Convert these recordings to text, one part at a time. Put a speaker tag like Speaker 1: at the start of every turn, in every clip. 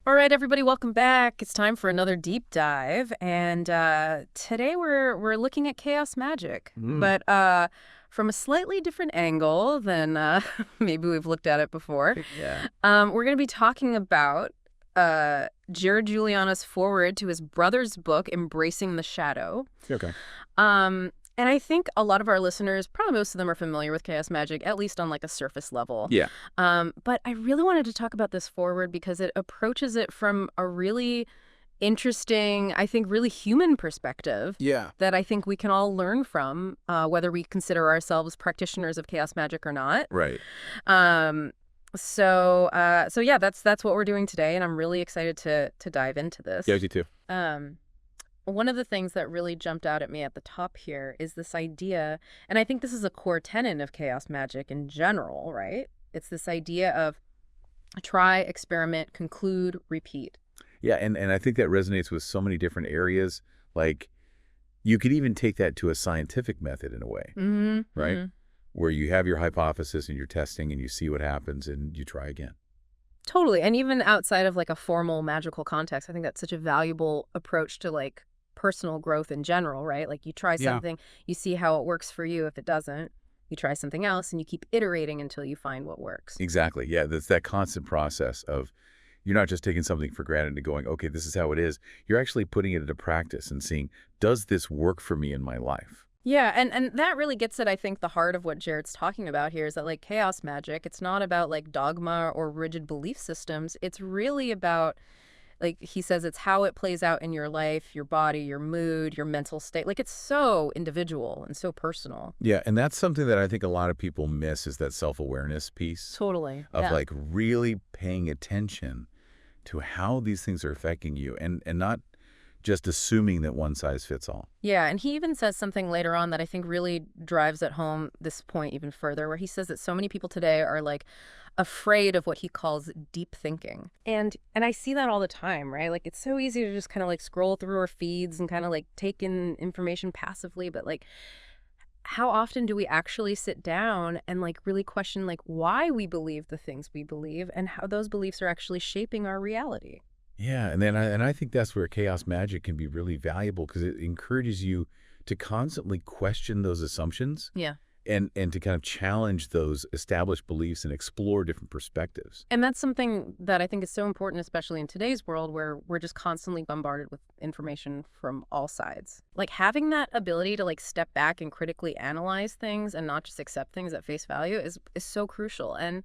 Speaker 1: All right, everybody, welcome back. It's time for another deep dive, and today we're looking at Chaos Magick, but from a slightly different angle than maybe we've looked at it before.
Speaker 2: Yeah.
Speaker 1: We're going to be talking about Jared Juliana's foreword to his brother's book, Embracing the Shadow.
Speaker 2: Okay.
Speaker 1: And I think a lot of our listeners, probably most of them, are familiar with Chaos Magick, at least on like a surface level.
Speaker 2: Yeah.
Speaker 1: But I really wanted to talk about this foreword because it approaches it from a really interesting, I think, really human perspective.
Speaker 2: Yeah.
Speaker 1: That I think we can all learn from, whether we consider ourselves practitioners of Chaos Magick or not.
Speaker 2: Right.
Speaker 1: So yeah, that's what we're doing today, and I'm really excited to dive into this.
Speaker 2: Yeah, you too.
Speaker 1: One of the things that really jumped out at me at the top here is this idea, and I think this is a core tenet of Chaos Magick in general, right? It's this idea of try, experiment, conclude, repeat.
Speaker 2: Yeah, and I think that resonates with so many different areas. Like, you could even take that to a scientific method in a way, right? Where you have your hypothesis and you're testing and you see what happens and you try again.
Speaker 1: Totally. And even outside of like a formal magical context, I think that's such a valuable approach to like personal growth in general, right? Like you try something, you see how it works for you. If it doesn't, you try something else and you keep iterating until you find what works.
Speaker 2: Exactly. Yeah, that's that constant process of you're not just taking something for granted and going, okay, this is how it is. You're actually putting it into practice and seeing, does this work for me in my life?
Speaker 1: Yeah, and that really gets at, I think, the heart of what Jared's talking about here is that, like, Chaos Magick, it's not about, like, dogma or rigid belief systems. It's really about, like, he says it's how it plays out in your life, your body, your mood, your mental state. Like, it's so individual and so personal.
Speaker 2: Yeah, and that's something that I think a lot of people miss is that self-awareness piece.
Speaker 1: Totally.
Speaker 2: Of, like, really paying attention to how these things are affecting you and not just assuming that one size fits all.
Speaker 1: Yeah, and he even says something later on that I think really drives at home this point even further, where he says that so many people today are like afraid of what he calls deep thinking. And I see that all the time, right? Like it's so easy to just kind of like scroll through our feeds and kind of like take in information passively, but like how often do we actually sit down and like really question like why we believe the things we believe and how those beliefs are actually shaping our reality?
Speaker 2: Yeah, and then I think that's where Chaos Magick can be really valuable because it encourages you to constantly question those assumptions.
Speaker 1: Yeah.
Speaker 2: And to kind of challenge those established beliefs and explore different perspectives.
Speaker 1: And that's something that I think is so important, especially in today's world where we're just constantly bombarded with information from all sides. Like having that ability to like step back and critically analyze things and not just accept things at face value is so crucial. And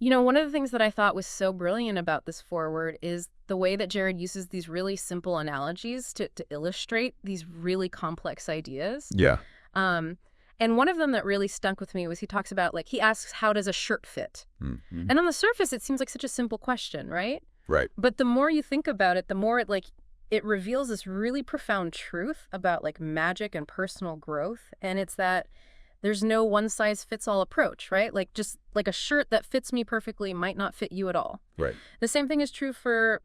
Speaker 1: you know, one of the things that I thought was so brilliant about this foreword is the way that Jared uses these really simple analogies to illustrate these really complex ideas.
Speaker 2: Yeah.
Speaker 1: And one of them that really stuck with me was he talks about, like, he asks, how does a shirt fit?
Speaker 2: Mm-hmm.
Speaker 1: And on the surface, it seems like such a simple question, right?
Speaker 2: Right.
Speaker 1: But the more you think about it, the more it reveals this really profound truth about, like, magic and personal growth. And it's that there's no one-size-fits-all approach, right? Like, just like a shirt that fits me perfectly might not fit you at all.
Speaker 2: Right.
Speaker 1: The same thing is true for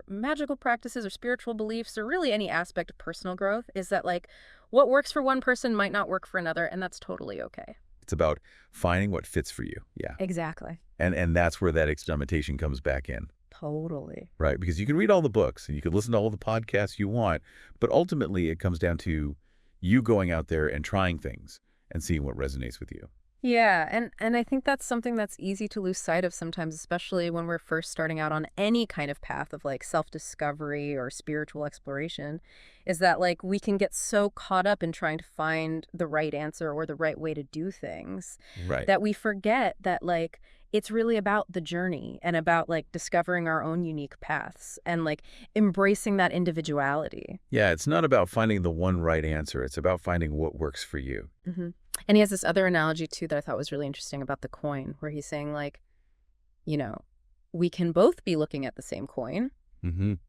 Speaker 1: magical practices or spiritual beliefs or really any aspect of personal growth is that, like, what works for one person might not work for another, and that's totally okay.
Speaker 2: It's about finding what fits for you. Yeah.
Speaker 1: Exactly.
Speaker 2: And that's where that experimentation comes back in.
Speaker 1: Totally.
Speaker 2: Right. Because you can read all the books and you can listen to all the podcasts you want, but ultimately it comes down to you going out there and trying things and seeing what resonates with you.
Speaker 1: Yeah, and I think that's something that's easy to lose sight of sometimes, especially when we're first starting out on any kind of path of like self-discovery or spiritual exploration, is that like we can get so caught up in trying to find the right answer or the right way to do things that we forget that like it's really about the journey and about like discovering our own unique paths and like embracing that individuality.
Speaker 2: Yeah, it's not about finding the one right answer. It's about finding what works for you.
Speaker 1: Mm-hmm. And he has this other analogy too that I thought was really interesting about the coin, where he's saying like, you know, we can both be looking at the same coin,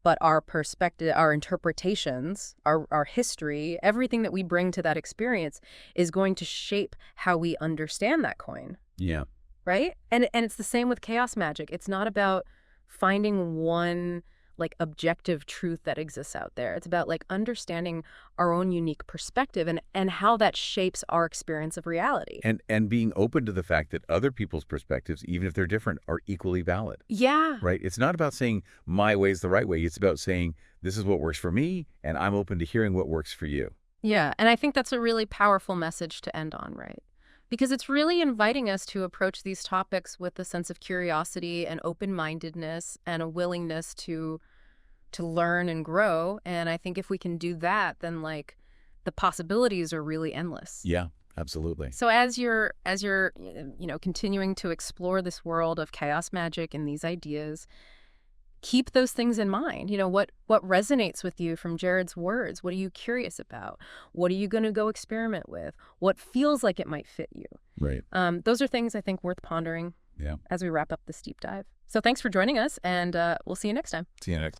Speaker 1: but our perspective, our interpretations, our history, everything that we bring to that experience is going to shape how we understand that coin.
Speaker 2: Yeah.
Speaker 1: Right? And it's the same with Chaos Magick. It's not about finding one like objective truth that exists out there. It's about like understanding our own unique perspective and how that shapes our experience of reality.
Speaker 2: And being open to the fact that other people's perspectives, even if they're different, are equally valid.
Speaker 1: Yeah.
Speaker 2: Right? It's not about saying my way is the right way. It's about saying this is what works for me, and I'm open to hearing what works for you.
Speaker 1: Yeah, and I think that's a really powerful message to end on, right? Because it's really inviting us to approach these topics with a sense of curiosity and open-mindedness and a willingness to learn and grow. And I think if we can do that, then like the possibilities are really endless.
Speaker 2: Yeah, absolutely.
Speaker 1: So as you're continuing to explore this world of chaos magic and these ideas, keep those things in mind. What resonates with you from Jared's words? What are you curious about? What are you going to go experiment with? What feels like it might fit you?
Speaker 2: Right.
Speaker 1: Those are things I think worth pondering
Speaker 2: Yeah.
Speaker 1: as we wrap up this deep dive. So thanks for joining us, and we'll see you next time.
Speaker 2: See you next.